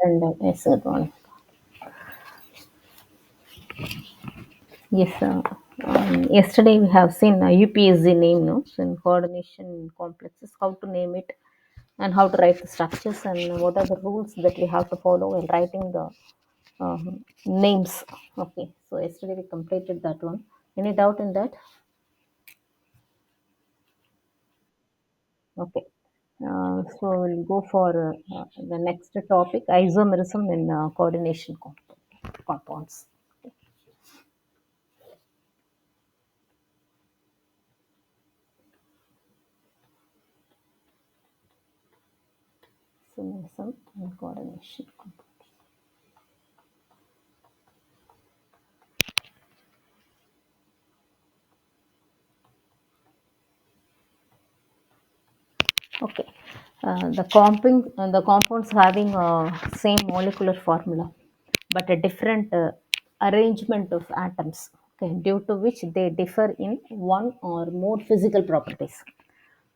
And yes, good morning. Yes, yesterday we have seen UPSC name, no? So in coordination complexes, how to name it and how to write the structures and what are the rules that we have to follow while writing the names. Okay, so yesterday we completed that one. Any doubt in that? Okay. So we'll go for the next topic, isomerism in coordination compounds. Isomerism and coordination compounds. Okay. The compounds having same molecular formula, but a different arrangement of atoms, okay, due to which they differ in one or more physical properties,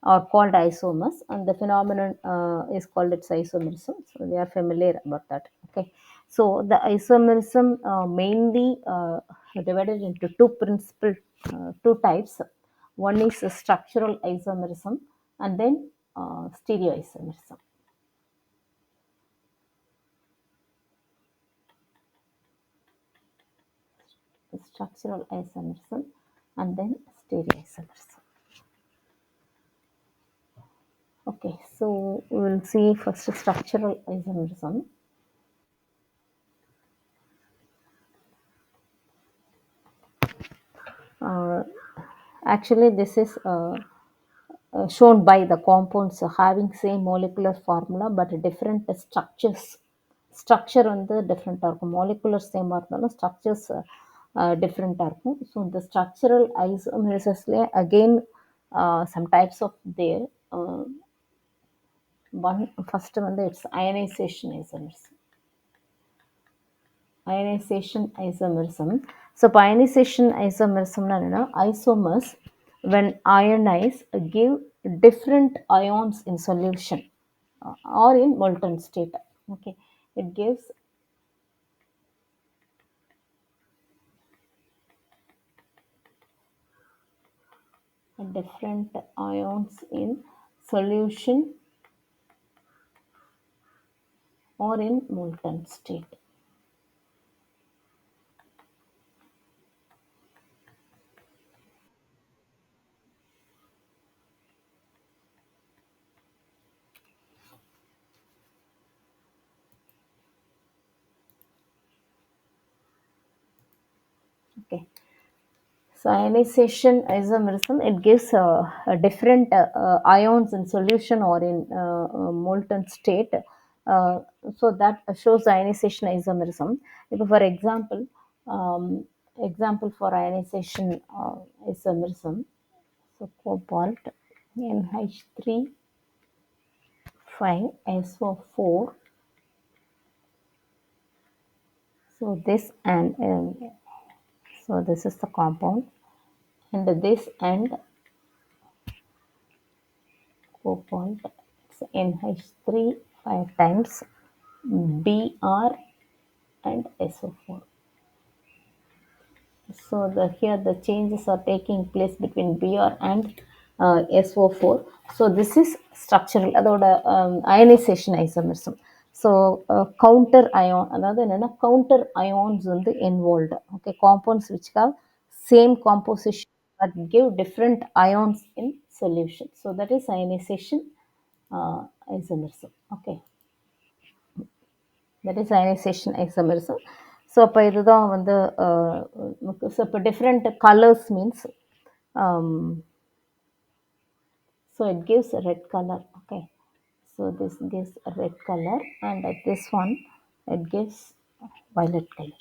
are called isomers, and the phenomenon is called its isomerism. So we are familiar about that. Okay. So the isomerism mainly divided into two types. One is a structural isomerism, and then stereoisomerism. Structural isomerism, and then stereoisomerism. Okay, so we will see first structural isomerism. Uh, Actually, this is shown by the compounds having same molecular formula but different structures. Structure வந்து different இருக்கும், molecular same இருந்தாலும் structures different இருக்கும். So the structural isomerism again some types of there. One first வந்து it's ionization isomerism. Ionization isomerism. So, ionization isomerism isomers when ionized give different ions in solution or in molten state. Okay, it gives different ions in solution or in molten state. Okay. So ionization isomerism, it gives a different ions in solution or in molten state. Uh, so that shows ionization isomerism. If, for example, example for ionization isomerism, so cobalt NH3 5 SO4. So this and so this is the compound, and this and cobalt it's NH3 5 times Br and SO4. So here the changes are taking place between Br and SO4. So this is structural, அதோட ionization isomerism. So counter ion, அதாவது என்னன்னா counter ions வந்து involved. Okay, compounds which have same composition but give different ions in solution. So that is ionization isomerism. Okay. That is ionization isomerism. So அப்போ இதுதான் வந்து so இப்போ different colors means um, so it gives a red color. Okay, so this gives a red color, and this one it gives violet color.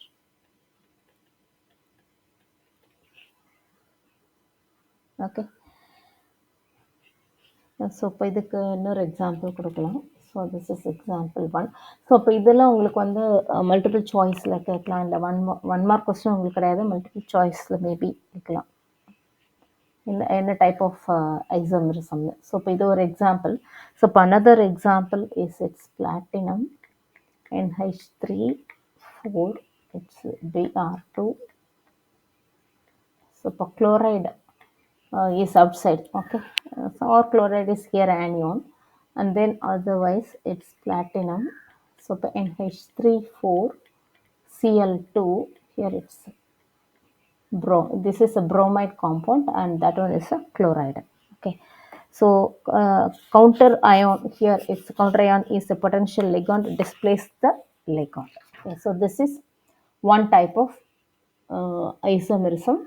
Okay, so இப்போ இதுக்கு இன்னொரு example கொடுக்கலாம். So this is example one. So இப்போ இதெல்லாம் உங்களுக்கு வந்து multiple சாய்ஸில் கேட்கலாம், இல்லை ஒன் மார்க் கொஸ்டின் உங்களுக்கு கிடையாது, மல்டிபிள் சாய்ஸில் மேபி கேட்கலாம். In a type of isomerism. So, this is ஒரு example. So, another example is its platinum NH3 4, it's Br2. So chloride is outside, okay. So or chloride is here anion, and then otherwise it's platinum. So NH3 4 Cl2, here it's this is a bromide compound, and that one is a chloride, okay. So counter ion, here it's counter ion is a potential ligand displace the ligand, okay. So this is one type of isomerism,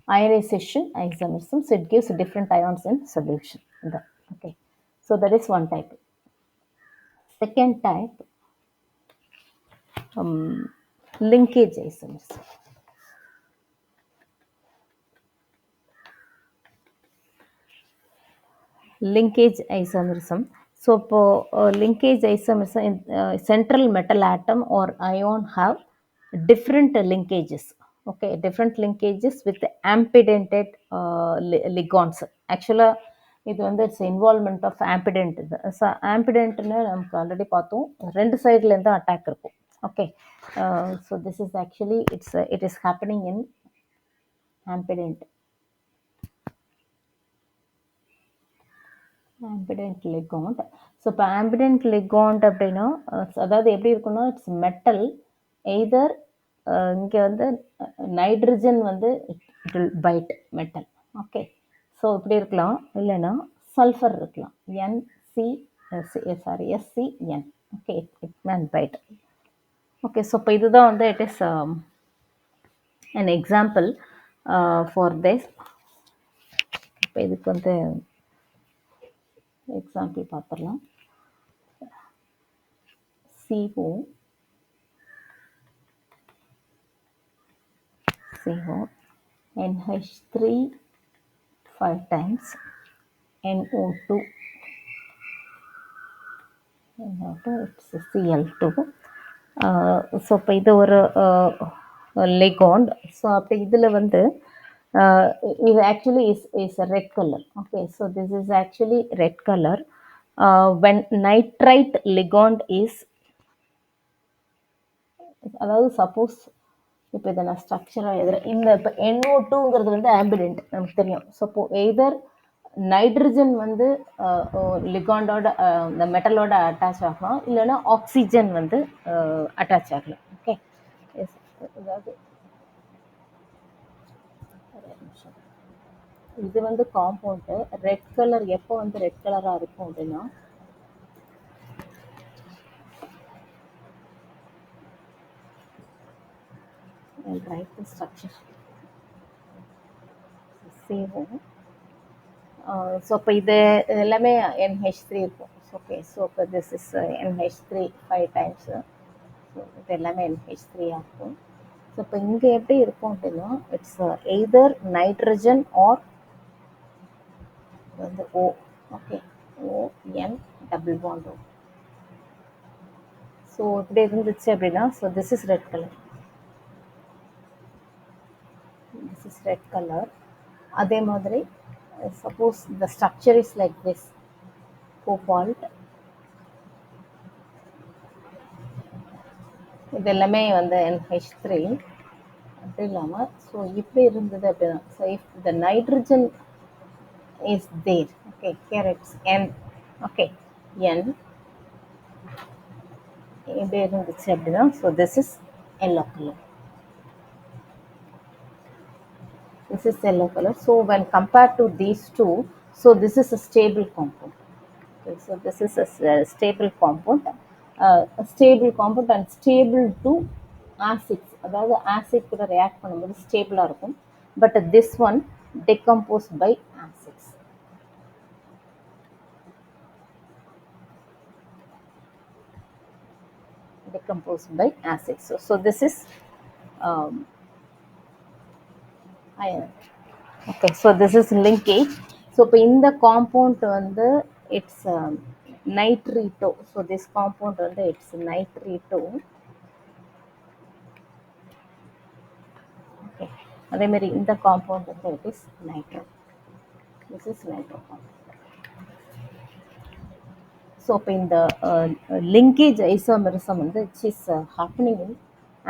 ionization isomerism. So it gives different ions in solution. Okay, so that is one type. Second type, um, linkage isomerism. Linkage isomerism. So linkage isomerism in central metal atom or ion have different linkages, okay, different linkages with ambidentate ligands. Actually இது வந்து it's involvement of ambident. So ஆம்பிடென்ட்னு நமக்கு already பார்த்தோம், ரெண்டு சைட்லேருந்து attack இருக்கும், okay. So this is actually it is happening in ambident. Ambident ligand. So இப்போ ambident ligand அப்படின்னா அதாவது எப்படி இருக்குன்னா, இட்ஸ் மெட்டல் எய்தர் இங்கே வந்து நைட்ரஜன் வந்து it will byte metal, okay. So இப்படி இருக்கலாம், இல்லைன்னா சல்ஃபர் இருக்கலாம், SCN, okay, it man byte, okay. So இப்போ இதுதான் வந்து it is an example for this. இப்போ இதுக்கு வந்து எக்ஸாம்பிள் பார்த்துடலாம். CO NH3 5 times NO2 it's Cl2. So இப்போ இது ஒரு லிகாண்ட். ஸோ அப்போ இதில் வந்து இது actually is red colour, okay. So this is actually red colour when nitrite ligand is, அதாவது சப்போஸ் இப்போ இதை நான் ஸ்ட்ரக்சராக எழுதுறேன். இந்த இப்போ NO2ங்கிறது வந்து ஆம்பிடென்ட் நமக்கு தெரியும். ஸோ இப்போ எய்தர் நைட்ரஜன் வந்து லிகாண்டோட இந்த மெட்டலோட அட்டாச் ஆகலாம், இல்லைன்னா ஆக்சிஜன் வந்து அட்டாச் ஆகலாம், ஓகே. அதாவது இது வந்து காம்பவுண்டு ரெட் கலர். எப்போ வந்து ரெட் கலராக இருக்கும் அப்படின்னா, I'll write the structure. So இப்போ இது எல்லாமே NH3 இருக்கும், ஓகே. ஸோ இப்போ this is NH3 5 times. So இது எல்லாமே NH3 இருக்கும். ஸோ இப்போ இங்கே எப்படி இருக்கும் அப்படின்னா, இட்ஸ் எய்தர் நைட்ரஜன் ஆர் வந்து O, okay, ON double bond O. So இப்படி இருந்துச்சு அப்படின்னா, so this is red colour, this is red color. அதே மாதிரி suppose the structure is like this, cobalt, இது எல்லாமே வந்து NH3 அப்படி இல்லாமல், ஸோ இப்படி இருந்தது அப்படின்னா, so if the nitrogen is there, okay, here it's N, okay, N இப்படி இருந்துச்சு அப்படின்னா, so this is yellow color. This is yellow color. So when compared to these two, so this is a stable compound. Okay, so this is a stable compound, stable compound and stable to acids. அதாவது acid கூட react பண்ணும்போது ஸ்டேபிளாக இருக்கும். But this one decompose by acids. Decomposed by acids. So this is iron. Okay, so this is linkage. So இப்போ இந்த compound வந்து it's நைட்ரீட்டோ. So this compound வந்து it's நைட்ரீட்டோ. Okay, அதேமாதிரி இந்த காம்பவுண்ட் வந்து it is nitro. This is nitro compound. So இப்போ இந்த linkage isomerism வந்து இட்ஸ் இஸ் ஹேப்பனிங் இன்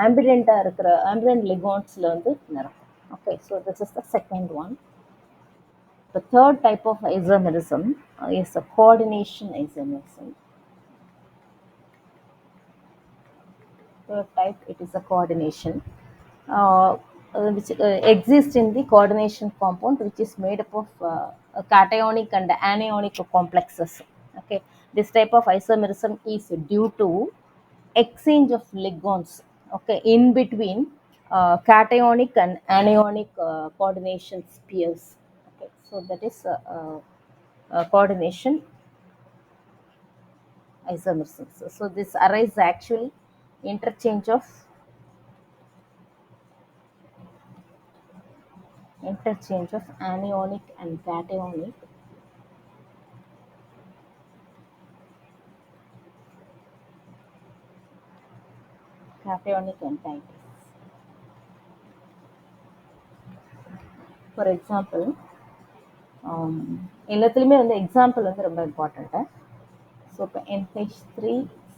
ஆம்பிடெண்ட்டாக இருக்கிற ஆம்பிடென்ட் லிகான்ஸில் வந்து நடக்கும். Okay, so this is the second one. The third type of isomerism is a coordination isomerism. Third type, it is a coordination, which exists in the coordination compound, which is made up of cationic and anionic complexes. Okay, this type of isomerism is due to exchange of ligands. Okay, in between cationic and anionic coordination pairs. Okay, so that is coordination isomerism. So this arises actually interchange of anionic and cationic entities. For example, எல்லாத்துலேயுமே வந்து example வந்து ரொம்ப important. So இப்போ NH3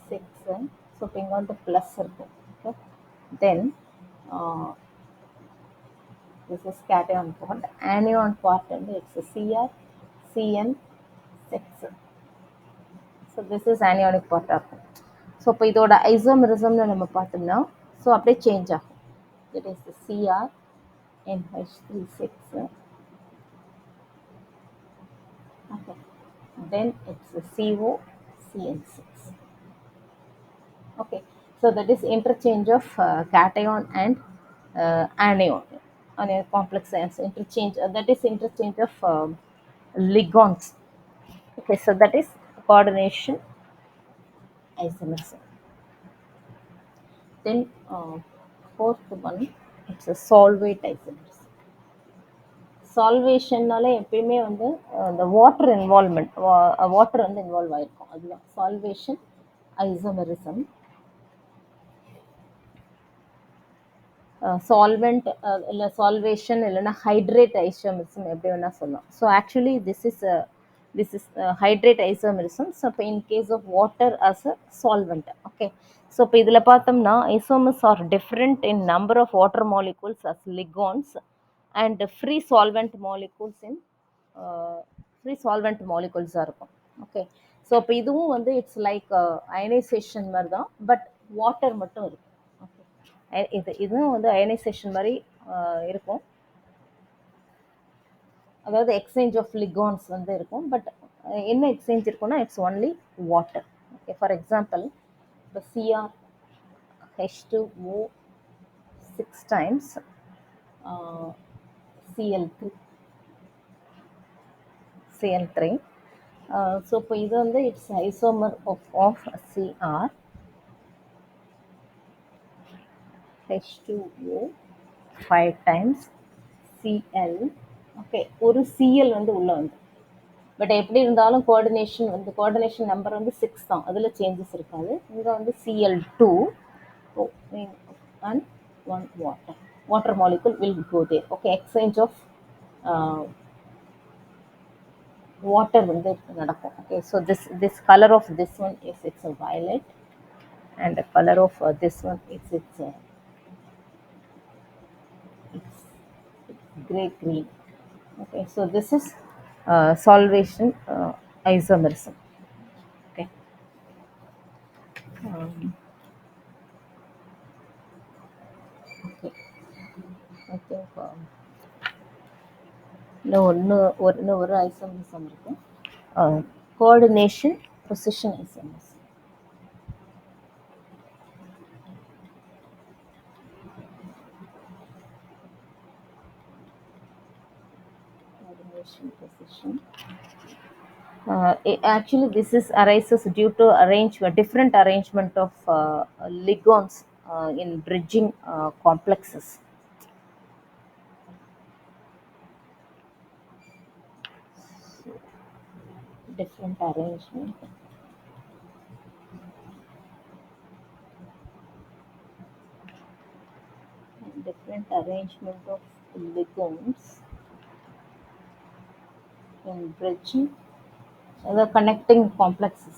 6, so இப்போ இங்கே வந்து plus இருக்கும். Okay, then this is cation part. Anion part வந்து it's Cr CN6. So this is anionic part ஆகும். ஸோ இப்போ இதோட ஐசோமெரிசம்னு நம்ம பார்த்தோம்னா ஸோ அப்படியே சேஞ்ச் ஆகும். It is Cr NH3 6. Okay, then it's CO CN6. Okay, so that is interchange of cation and anion complex ions interchange, that is interchange of ligands. Okay, so that is coordination isomerism. Then fourth one, it's a solvate isomerism. சால்வேஷன்னால எப்பயுமே வந்து இந்த water involvement, water வந்து involve ஆயிருக்கும், அதுதான் solvation isomerism. Solvent இல்லை solvation இல்லைன்னா hydrate isomerism எப்படி வேணால் சொல்லலாம். So actually this is hydrate isomerism. So இப்போ in case of water as a solvent. Okay, so இப்போ இதில் பார்த்தோம்னா isomers are different in number of water molecules as ligands and free solvent molecules in free solvent மாலிகூல்ஸாக இருக்கும். Okay, so இப்போ இதுவும் வந்து it's like ionisation மாதிரி தான், பட் வாட்டர் மட்டும் இருக்கும். இதுவும் வந்து அயனைசேஷன் மாதிரி இருக்கும், அதாவது எக்ஸ்சேஞ்ச் ஆஃப் லிகான்ஸ் வந்து இருக்கும், பட் என்ன எக்ஸ்சேஞ்ச் இருக்குன்னா it's only water. Okay, for example இப்போ CrH2O 6 times Cl3. ஸோ இப்போ இது வந்து it's isomer of Cr H2O 5 times Cl. Okay, ஒரு Cl வந்து உள்ள வந்து, பட் எப்படி இருந்தாலும் கோஆர்டினேஷன் நம்பர் வந்து 6 தான், அதில் சேஞ்சஸ் இருக்காது. இங்கே வந்து Cl2 and 1 water molecule will go there. Okay, exchange of water வந்து நடக்கும். Okay, so this color of this one is it's a violet, and the color of this one is it's gray green. Okay, so this is solvation isomerism. Okay, okay, I think இன்னொரு isomerism இருக்கு, coordination position isomerism. Position. Actually, this arises due to different arrangement of ligands in bridging complexes. Different arrangement. Different arrangement of ligands in bridging the connecting complexes.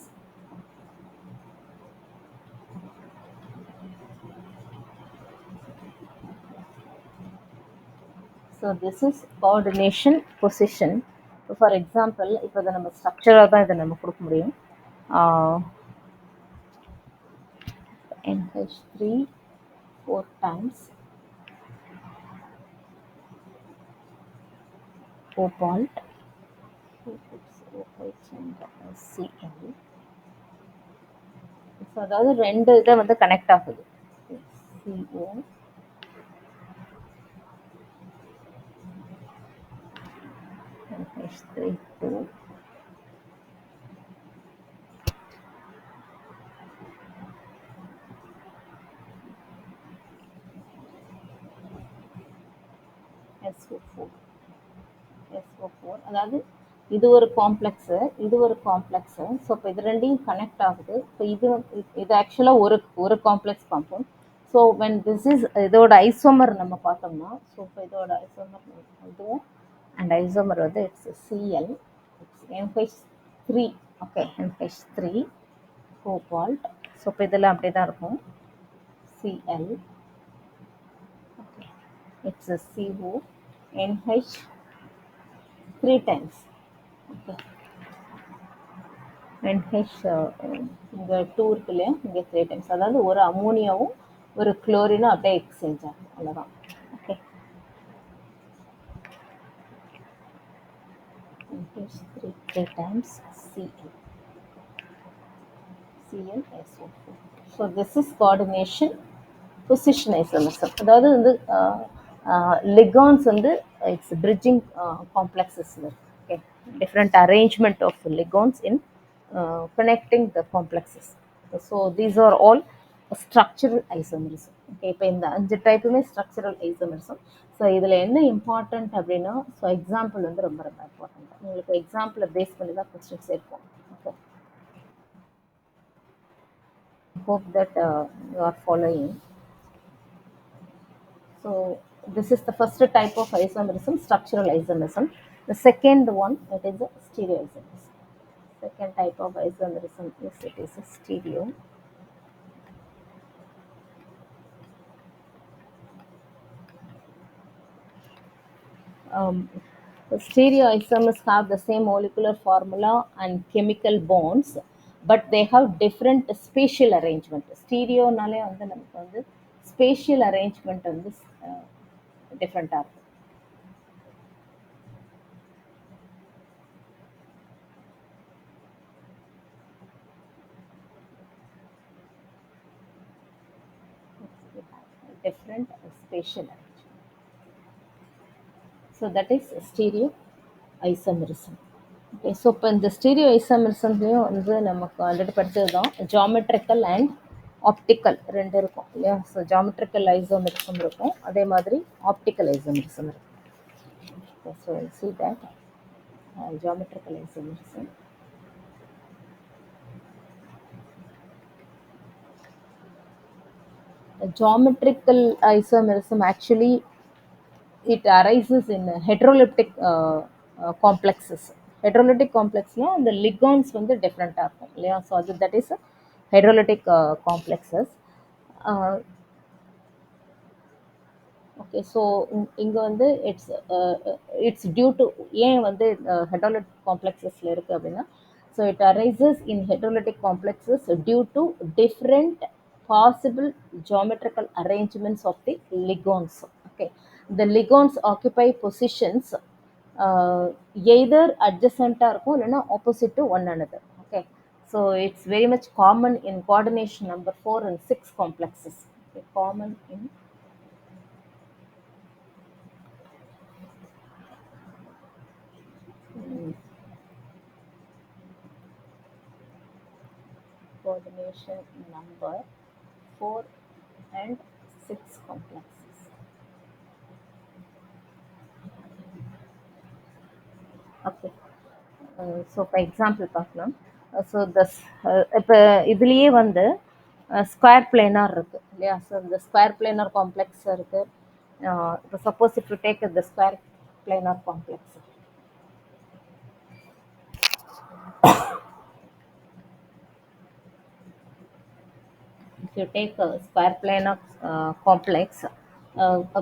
So this is coordination position. For example இப்போ இதை நம்ம ஸ்ட்ரக்சராக தான் இதை நம்ம கொடுக்க முடியும். NH3 4 times cobalt, OH and Cl. So அதாவது ரெண்டு இதை வந்து கனெக்ட் ஆகுது. CO NH3 2 SO4. SO4 அதாவது இது ஒரு காம்ப்ளெக்ஸு, இது ஒரு காம்ப்ளெக்ஸு. ஸோ இப்போ இது ரெண்டையும் கனெக்ட் ஆகுது. இப்போ இது ஆக்சுவலாக ஒரு ஒரு complex compound. So when this is இதோட ஐசோமர் நம்ம பார்த்தோம்னா, ஸோ இப்போ இதோட ஐசோமர் இதுவும் அண்ட் ஐசோமர் வந்து it's Cl, it's NH3. Okay, NH3 cobalt. So இப்போ இதெல்லாம் அப்படி தான் இருக்கும். Cl, okay, it's CO, NH 3 times. Okay, NH இங்கே 2 இருக்கு இல்லையா, இங்கே 3 times. அதாவது ஒரு அமோனியாவும் ஒரு குளோரினும் அப்படியே எக்ஸ்சேஞ்ச் ஆகும், அவ்வளோதான். Okay, NH 3 times Cl, ClSO4. So this is coordination position isomerism. அதாவது வந்து லிகான்ஸ் வந்து it's bridging complexes. Okay, different arrangement of ligands in connecting the complexes. So these are all structural isomerism. Okay, இப்போ இந்த 5 டைப்புமே structural isomerism. So இதில் என்ன important அப்படின்னா, so example வந்து ரொம்ப ரொம்ப இம்பார்ட்டன்ட். உங்களுக்கு எக்ஸாம்பிளை பேஸ் பண்ணி தான் கொஸ்டின்ஸ் இருக்கும். Okay, hope that you are following. So this is the first type of isomerism, structural isomerism. The second one, it is a stereoisomerism. Second type of isomerism is it is a stereo. The stereoisomers have the same molecular formula and chemical bonds, but they have different spatial arrangement. Stereo நாலே வந்து நமக்கு வந்து spatial arrangement வந்து different ஆகும். Different spatial arrangement. So that is stereo isomerism. Okay, so இப்போ இந்த stereo ஐசோமெரிசம்லேயும் வந்து நமக்கு ஆல்ரெடி படித்தது தான், ஜாமெட்ரிக்கல் அண்ட் ஆப்டிக்கல் ரெண்டு இருக்கும் இல்லையா. ஸோ ஜாமெட்ரிக்கல் ஐசோமெரிசம் இருக்கும், அதே மாதிரி ஆப்டிக்கல் ஐசோமெரிசம் இருக்கும். So see that geometrical isomerism. Geometrical isomerism actually it arises in heteroleptic complexes. Heterolytic complexல அந்த ligands வந்து டிஃப்ரெண்ட்டாக இருக்கும் இல்லையா. ஸோ அது that is hydrolytic complexes. Okay, so இங்கே வந்து இட்ஸ் டியூ டு ஏன் வந்து ஹெட்ரோலிட்டிக் காம்ப்ளெக்ஸஸில் இருக்குது அப்படின்னா, so it arises in heterolytic complexes due to different possible geometrical arrangements of the ligands. Okay, the ligands occupy positions either adjacent or opposite to one another. Okay, so it's very much common in coordination number 4 and 6 complexes. Okay, common in coordination number 4 and 6 complexes. Okay, so for example பார்க்கலாம். So இப்போ இதுலேயே வந்து square planar இருக்குது இல்லையா. So இந்த square planar complex இருக்குது. இப்போ suppose if you take the square planar complex, if you take a square planar complex,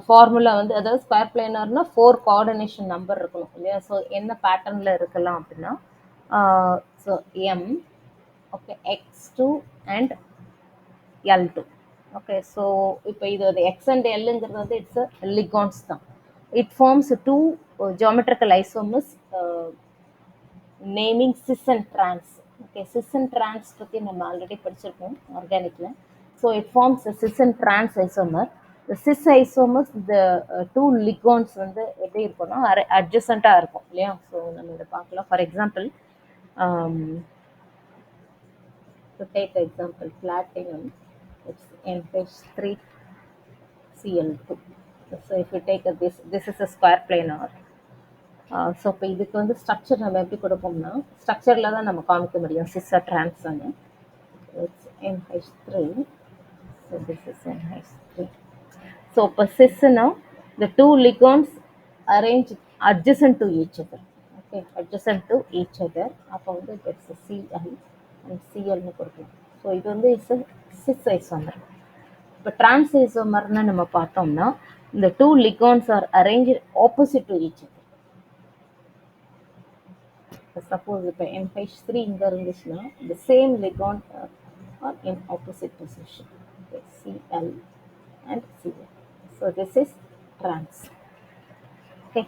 formula வந்து அதாவது ஸ்கொயர் பிளேனர்னா 4 கோஆர்டினேஷன் நம்பர் இருக்கணும் இல்லையா? ஸோ என்ன பேட்டர்னில் இருக்கலாம் அப்படின்னா so M, okay, x two and l two. Okay, so இப்போ இது எக்ஸ் அண்ட் எல்லுங்கிறது வந்து இட்ஸ் லிகான்ஸ் தான். It forms two geometrical isomers naming cis and trans. Okay, cis and trans பற்றி நம்ம ஆல்ரெடி படிச்சிருக்கோம் ஆர்கானிக்கில். So it forms cis and trans isomer. இந்த சிஸ் ஐசோமர்ஸ் இந்த டூ லிகான்ஸ் வந்து எப்படி இருக்கும்னா அட்ஜசண்ட்டாக இருக்கும் இல்லையா? ஸோ நம்ம இதை பார்க்கலாம். For example, to take example platinum, it's NH3Cl2. So if you take this is a square planar. So இப்போ இதுக்கு வந்து ஸ்ட்ரக்சர் நம்ம எப்படி கொடுப்போம்னா ஸ்ட்ரக்சரில் தான் நம்ம காமிக்க முடியும் சிஸ் ஆர் ட்ரான்ஸ்னு. It's NH3. So this is NH3. So இப்போ சிஸ்னா the two ligands arrange adjacent to each other. Okay, adjacent to each other. அப்போ வந்து it's Cl and Clனு கொடுக்கலாம். ஸோ இது வந்து இட்ஸ் சிஸ் ஐசோமர். இப்போ ட்ரான்ஸ் ஐசோமர்னு நம்ம பார்த்தோம்னா இந்த two ligands are arrange opposite to each other. Suppose இப்போ NH3 இங்கே இருந்துச்சுன்னா the same ligand are in opposite position. Okay, Cl and Cl. So this is trans. Okay.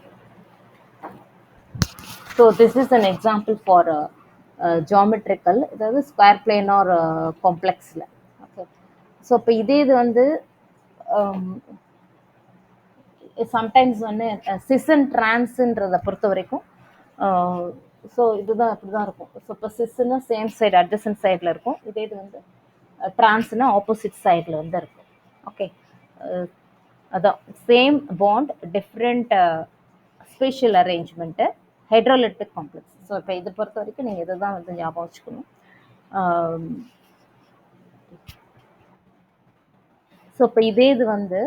So this is an example for geometrical, அதாவது square planar காம்ப்ளெக்ஸில். Okay, so இப்போ இது வந்து sometimes வந்து sis and ட்ரான்ஸுன்றதை பொறுத்த வரைக்கும் so இதுதான் அப்படி தான் இருக்கும். ஸோ இப்போ சிஸ்னா சேம் சைடு அட்ஜசன்ட் சைடில் இருக்கும், இது வந்து ட்ரான்ஸ்னா ஆப்போசிட் சைடில் வந்து இருக்கும். ஓகே, அதான் same bond different spatial arrangement hydrolytic complex. So இப்போ இதை பொறுத்த வரைக்கும் நீங்கள் இதை தான் வந்து ஞாபகம் வச்சுக்கணும். ஸோ இப்போ இது வந்து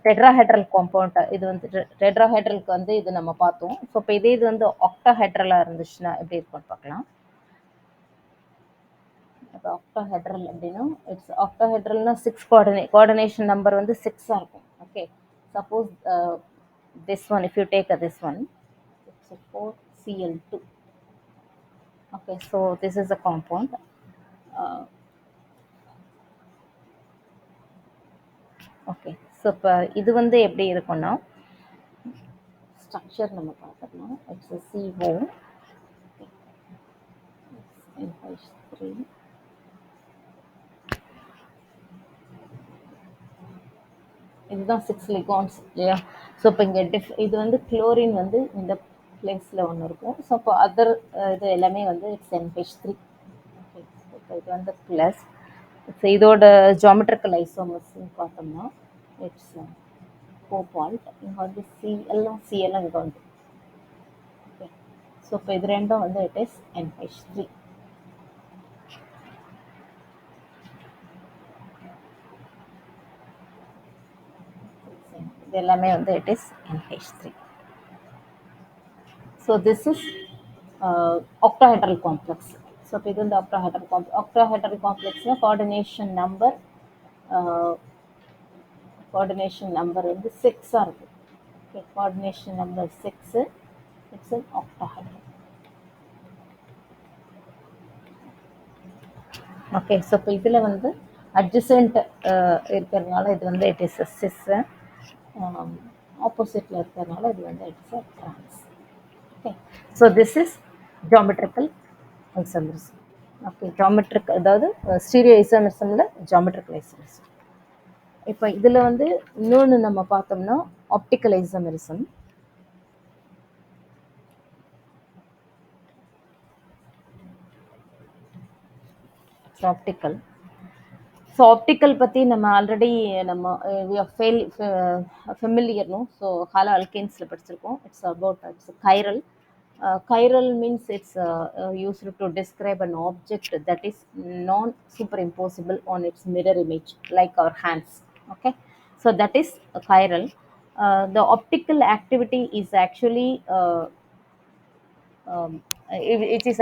டெட்ராஹெட்ரல் காம்பவுண்ட். இது வந்து டெட்ராஹெட்ரலுக்கு வந்து இது நம்ம பார்த்தோம். ஸோ இப்போ இது வந்து ஆக்டாஹெட்ரலாக இருந்துச்சுன்னா எப்படி இருக்கும்னு பார்க்கலாம். இப்போ ஆக்டாஹெட்ரல் அப்படின்னா இட்ஸ் ஆக்டாஹெட்ரல்னா 6 கோஆர்டினேஷன் நம்பர் வந்து 6ஆக இருக்கும். Okay, suppose this one, if you take this one, it's a 4Cl2. Okay, so this is a compound. Okay, so இப்போ இது வந்து எப்படி இருக்கும்னா ஸ்ட்ரக்சர் நம்ம பார்த்துக்கலாம். It's CO, NH3. இதுதான் 6 லிகான்ஸ் இல்லையா? ஸோ இப்போ இங்கே இது வந்து குளோரின் வந்து இந்த பிளேஸில் ஒன்று இருக்கும். ஸோ இப்போ அதர் இது எல்லாமே வந்து இட்ஸ் NH3. ஓகே, இப்போ இது வந்து ப்ளஸ். ஸோ இதோட ஜியோமெட்ரிக்கல் ஐசோமர்ஸ்ன்னு பார்த்தோம்னா இட்ஸ் கோபால்ட். இங்கே வந்து Cl இங்கே வந்து. ஓகே, ஸோ இப்போ இது ரெண்டும் வந்து இட் இஸ் NH3. இது எல்லாமே வந்து it is NH3. So this is octahedral complex. So இப்போ இது வந்து ஆக்டாஹெட்ரல் காம்ப்ளெக்ஸ்னால் கோஆர்டினேஷன் நம்பர் வந்து 6ஆக இருக்குது. ஓகே, கோஆர்டினேஷன் நம்பர் 6, it's an octahedral. Okay, so இப்போ இதில் வந்து அட்ஜசன்ட் இருக்கிறதுனால இது வந்து இட் இஸ் சிஸ், ஆப்போசிட்டில் இருக்கிறதுனால இது வந்து it is a trans. Okay, so this is geometrical isomerism. Okay, geometric அதாவது ஸ்டீரியோ ஐசோமரிசமில் ஜியோமெட்ரிக்கல் ஐசோமரிசம். இப்போ இதில் வந்து இன்னொன்று நம்ம பார்த்தோம்னா optical isomerism. Optical. So optical பற்றி நம்ம ஆல்ரெடி நம்ம ஃபெமிலியர்னோ. ஸோ ஹாலோ அல்கேன்ஸில் படிச்சிருக்கோம். It's about it's chiral. Chiral means it's used to describe an object that is non-superimposable on its mirror image, like our hands. Okay, so that is chiral. The optical activity is actually it is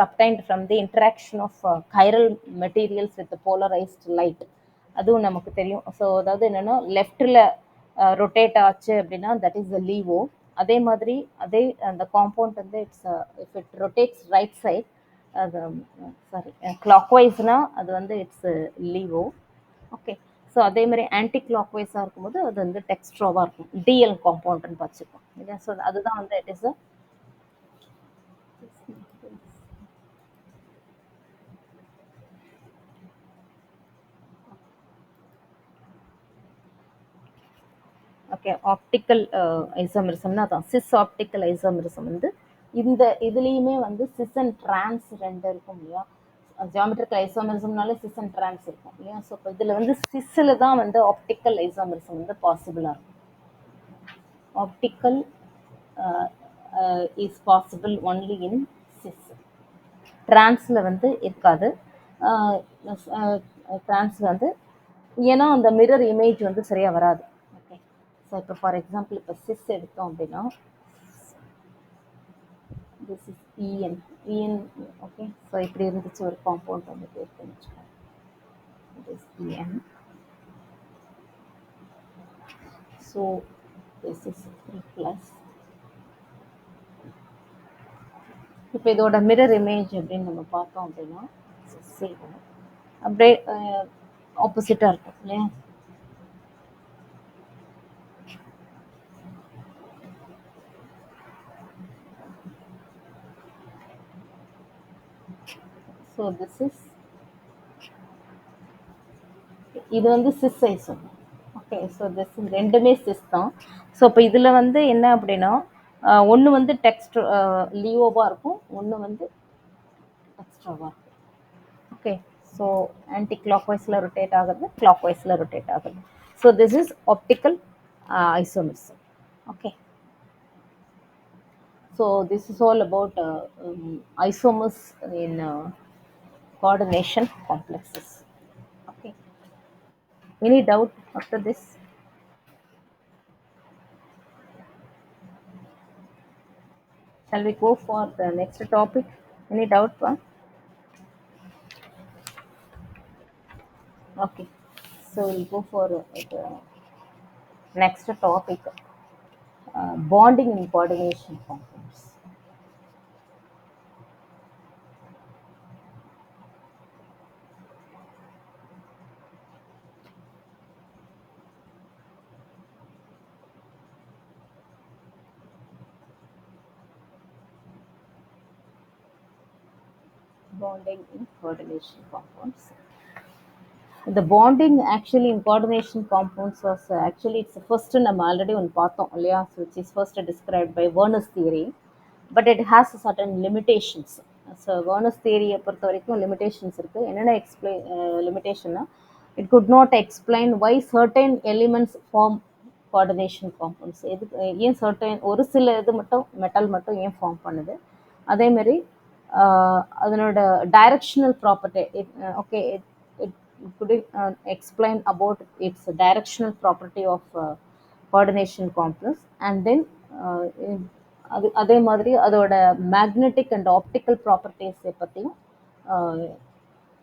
obtained from the interaction of chiral materials with the polarized light. அதுவும் நமக்கு தெரியும். So அதாவது என்னன்னா லெஃப்ட்டில் rotate ஆச்சு அப்படின்னா that is the லீவோ. அதே மாதிரி அதே அந்த காம்பவுண்ட் வந்து it's if it rotates right side, அது சாரி கிளாக் வைஸ்னா அது வந்து இட்ஸ் லீவோ. ஓகே. ஸோ அதே மாதிரி ஆன்டி கிளாக் வைஸாக இருக்கும்போது அது வந்து டெக்ஸ்ட்ரோவாக இருக்கும், டிஎல் காம்பவுண்ட்னு பார்த்துருக்கோம் இல்லையா. ஸோ அதுதான் வந்து இட் இஸ் ஓகே. ஆப்டிக்கல் ஐசோமெரிசம்னா அதான் சிஸ் ஆப்டிக்கல் ஐசோமெரிசம் வந்து இந்த இதுலேயுமே வந்து சிஸ் அண்ட் டிரான்ஸ் ரெண்டு இருக்கும் இல்லையா. ஜியாமெட்ரிக்கல் ஐசோமெரிசம்னாலே சிஸ் அண்ட் டிரான்ஸ் இருக்கும் இல்லையா. ஸோ இப்போ இதில் வந்து சிஸ்ஸில் தான் வந்து ஆப்டிக்கல் ஐசோமெரிசம் வந்து பாசிபிளாக இருக்கும். Optical is possible only in cis. டிரான்ஸில் வந்து இருக்காது. டிரான்ஸில் வந்து ஏன்னா அந்த மிரர் இமேஜ் வந்து சரியாக வராது. ஓகே. ஸோ இப்போ ஃபார் எக்ஸாம்பிள் இப்போ சிஸ் எடுத்தோம் அப்படின்னா திஸ் இஸ் இஎன். இஎன் ஓகே. ஸோ இப்படி இருந்துச்சு ஒரு காம்பவுண்ட் வந்து இருக்குன்னு வச்சுக்கோங்க. இட் இஸ் இஎன். So this is 3 plus. இப்போ இதோட மிரர் இமேஜ் அப்படின்னு நம்ம பார்த்தோம் அப்படின்னா சேம் அப்படியே ஆப்போசிட்டாக இருக்கும் இல்லையா. ஸோ திஸ் இஸ் இது வந்து சிஸ் ஐசோம். ஓகே. ஸோ திஸ் ரெண்டுமே சிஸ் தான். ஸோ இப்போ இதில் வந்து என்ன அப்படின்னா ஒன்று வந்து டெக்ஸ்ட் லியோவாக இருக்கும், ஒன்று வந்து டெக்ஸ்ட்ராவாக இருக்கும். ஓகே. ஸோ ஆன்டி கிளாக் வைஸில் ரொட்டேட் ஆகுது, கிளாக் வைஸில் ரொட்டேட் ஆகுது. So this is optical isomerism. Okay. So this is all about isomers in coordination complexes. Okay. Any doubt after this? Shall we go for the next topic? Any doubt, Pa? Okay. So we'll go for the next topic, bonding in coordination compounds. Bonding in coordination compounds. The bonding actually in coordination compounds was actually it's the first நம்ம already ஒன்று பார்த்தோம் இல்லையா, which is first described by Werner's theory, but it has certain limitations. So Werner's theory-யை பொறுத்த வரைக்கும் limitations இருக்குது. என்னென்ன லிமிட்டேஷன்னா it could not explain why certain elements form coordination compounds. எதுக்கு ஏன் certain ஒரு சில இது மட்டும் மெட்டல் மட்டும் ஏன் ஃபார்ம் பண்ணுது. அதேமாரி அதனோட directional property okay it could explain about its directional property of coordination complex, and then அதே மாதிரி அதோட மேக்னெட்டிக் அண்ட் ஆப்டிக்கல் ப்ராப்பர்ட்டிஸை பற்றியும்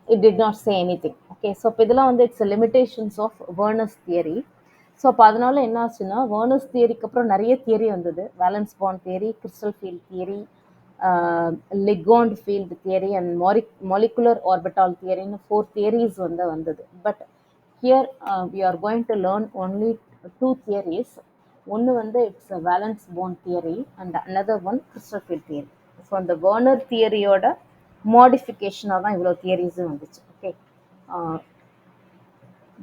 it did not say anything. Okay. So இப்போ இதெல்லாம் வந்து it's limitations of Werner's theory. So அப்போ அதனால என்ன ஆச்சுன்னா வேர்னர்ஸ் தியரிக்கு அப்புறம் நிறைய தியரி வந்தது. Valence bond theory, crystal field theory, ligand field theory and molecular orbital தியரின்னு 4 தியரிஸ் வந்து வந்தது. But here we are going to learn only 2 theories. ஒன்று வந்து it's valence bond theory and another one crystal field theory. So அந்த Werner தியரியோட மாடிஃபிகேஷனாக தான் இவ்வளோ தியரிஸும் வந்துச்சு. ஓகே.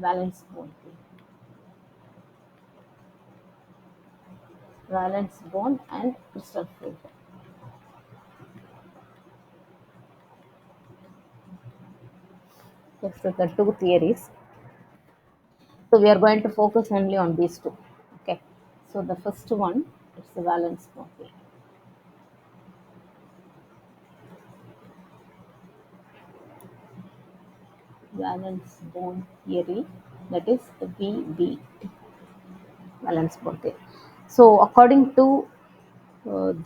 Valence bond theory, valence bond and crystal field. Yes, so the 2 theories. So we are going to focus only on these 2. Okay. So the first one is the valence bond theory. Valence bond theory, that is VB, valence bond theory. So according to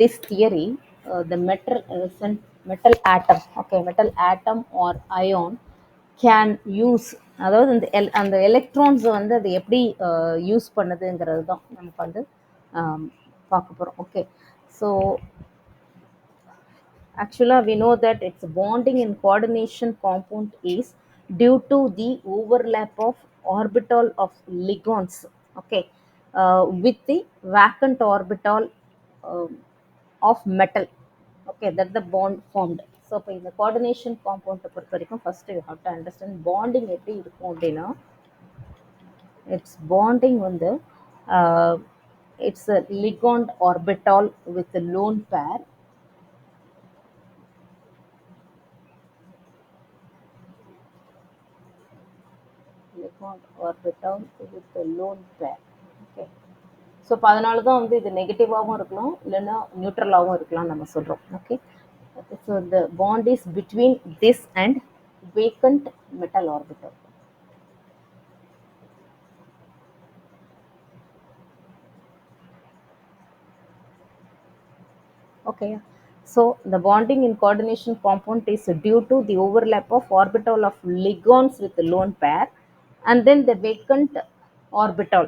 this theory, the metal atom, okay, metal atom or ion can use, அதாவது அந்த எலக்ட்ரான்ஸை வந்து அது எப்படி use பண்ணுதுங்கிறது தான் நமக்கு வந்து பார்க்க போகிறோம். Okay. So actually we know that its bonding and coordination compound is due to the overlap of orbital of ligands, okay, with the vacant orbital um of metal, okay, that the bond formed. So இப்போ இந்த coordination compound பொறுத்த வரைக்கும் first you have to understand bonding எப்படி இருக்கும் அப்படின்னா, its bonding வந்து uh, it's a ligand orbital with a lone pair. Electron orbital with a lone pair. Okay. So இப்போ அதனால தான் வந்து இது நெகட்டிவாகவும் இருக்கலாம், இல்லைன்னா நியூட்ரலாகவும் இருக்கலாம் நம்ம சொல்கிறோம். Okay. So the bond is between this and vacant metal orbital. Okay. So the bonding in coordination compound is due to the overlap of orbital of ligands with the lone pair, and then the vacant orbital.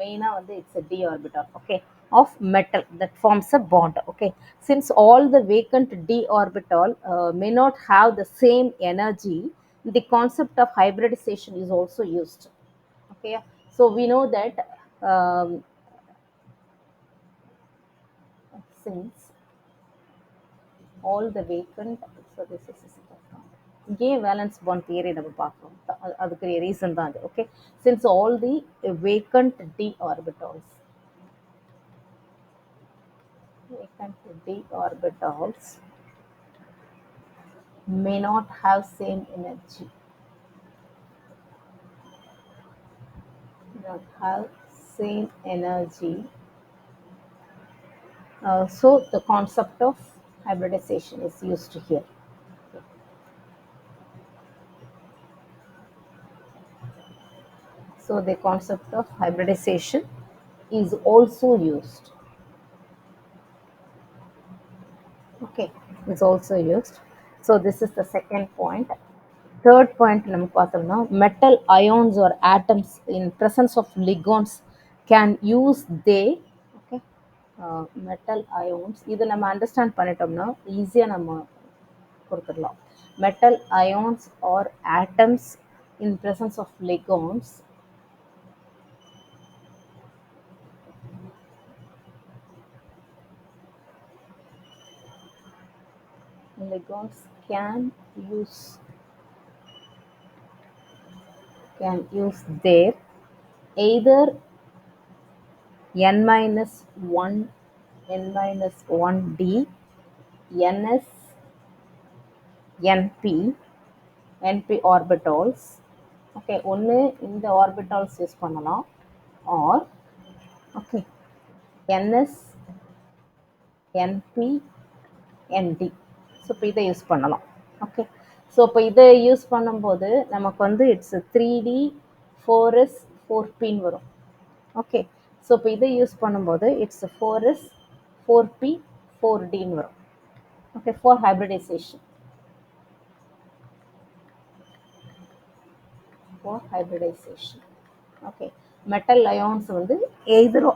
Main it's a d orbital. Okay, of metal that forms a bond. Okay, since all the vacant d orbital may not have the same energy, the concept of hybridization is also used. Okay, so we know that since all the vacant, so this is இங்கேயே valence bond theory நம்ம பார்க்குறோம், அதுக்கு reason தான் அது. Okay. Since all the vacant d orbitals, may not have same energy, not have same energy. So the concept of hybridization is used here. So the concept of hybridization is also used. Okay, is also used. So this is the second point. Third point நம்ம பார்த்தோம்னா metal ions or atoms in presence of ligands can use they, okay, metal ions இது நம்ம understand பண்ணிட்டோம்னா ஈஸியாக நம்ம கொடுத்துடலாம். metal ions or atoms in presence of ligands use can use their either n minus 1 n minus 1 d ns np np orbitals. Okay, ஒன்று இந்த orbitals use பண்ணலாம், or okay ns np nd. So இப்போ இதை use பண்ணலாம். Okay. So இப்போ இதை use பண்ணும்போது நமக்கு வந்து இட்ஸ் 3d 4s 4pன்னு வரும். ஓகே. ஸோ இப்போ இதை யூஸ் பண்ணும்போது இட்ஸ் 4s 4p 4dன்னு வரும். Okay, for hybridization. for hybridization. Okay, metal ions வந்து எய்தரோ